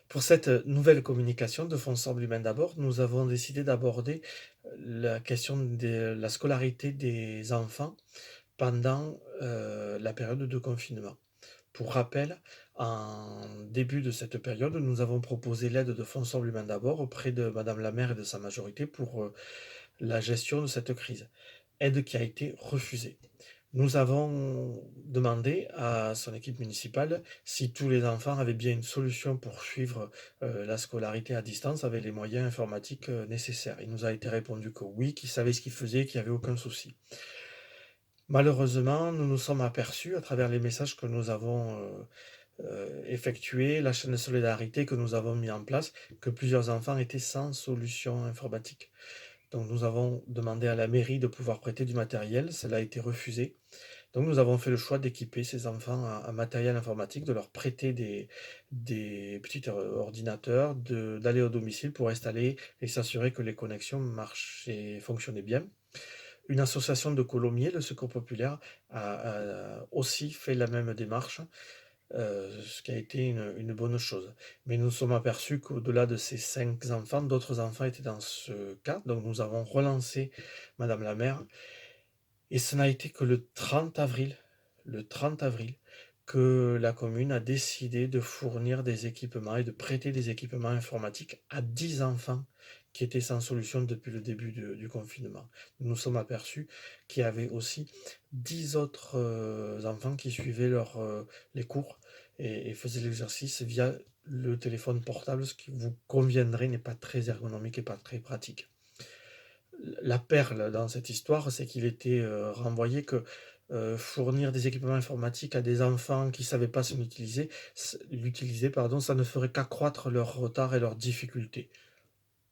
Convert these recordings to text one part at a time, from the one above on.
Pour cette nouvelle communication de Fonds Ensemble Humain d'abord, nous avons décidé d'aborder la question de la scolarité des enfants pendant la période de confinement. Pour rappel, en début de cette période, nous avons proposé l'aide de Fonds Ensemble Humain d'abord auprès de Madame la maire et de sa majorité pour la gestion de cette crise. Aide qui a été refusée. Nous avons demandé à son équipe municipale si tous les enfants avaient bien une solution pour suivre la scolarité à distance avec les moyens informatiques nécessaires. Il nous a été répondu que oui, qu'ils savaient ce qu'ils faisaient, qu'il n'y avait aucun souci. Malheureusement, nous nous sommes aperçus à travers les messages que nous avons effectués, la chaîne de solidarité que nous avons mis en place, que plusieurs enfants étaient sans solution informatique. Donc nous avons demandé à la mairie de pouvoir prêter du matériel, cela a été refusé. Donc nous avons fait le choix d'équiper ces enfants en matériel informatique, de leur prêter des petits ordinateurs, d'aller au domicile pour installer et s'assurer que les connexions marchaient, fonctionnaient bien. Une association de Colomiers, le Secours populaire, a aussi fait la même démarche, ce qui a été une bonne chose. Mais nous nous sommes aperçus qu'au-delà de ces 5 enfants, d'autres enfants étaient dans ce cas. Donc nous avons relancé Madame la maire et ce n'a été que le 30 avril, que la commune a décidé de fournir des équipements et de prêter des équipements informatiques à 10 enfants qui étaient sans solution depuis le début du confinement. Nous nous sommes aperçus qu'il y avait aussi 10 autres enfants qui suivaient les cours et faisaient l'exercice via le téléphone portable, ce qui vous conviendrait n'est pas très ergonomique et pas très pratique. La perle dans cette histoire, c'est qu'il était renvoyé que fournir des équipements informatiques à des enfants qui ne savaient pas l'utiliser, pardon, ça ne ferait qu'accroître leur retard et leurs difficultés.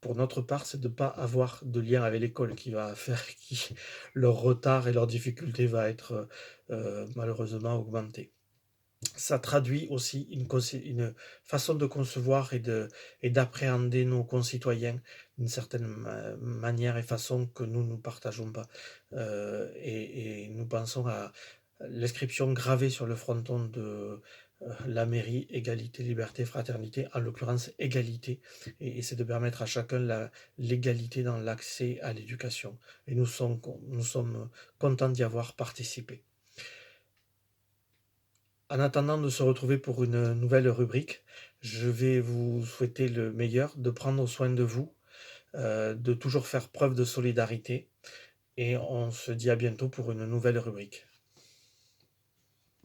Pour notre part, c'est de ne pas avoir de lien avec l'école qui va faire que leur retard et leurs difficultés va être malheureusement augmenté. Ça traduit aussi une façon de concevoir et d'appréhender nos concitoyens d'une certaine manière et façon que nous ne partageons pas. Et nous pensons à l'inscription gravée sur le fronton de la mairie, égalité, liberté, fraternité, en l'occurrence égalité, et c'est de permettre à chacun l'égalité dans l'accès à l'éducation. Et nous sommes contents d'y avoir participé. En attendant de se retrouver pour une nouvelle rubrique, je vais vous souhaiter le meilleur, de prendre soin de vous, de toujours faire preuve de solidarité et on se dit à bientôt pour une nouvelle rubrique.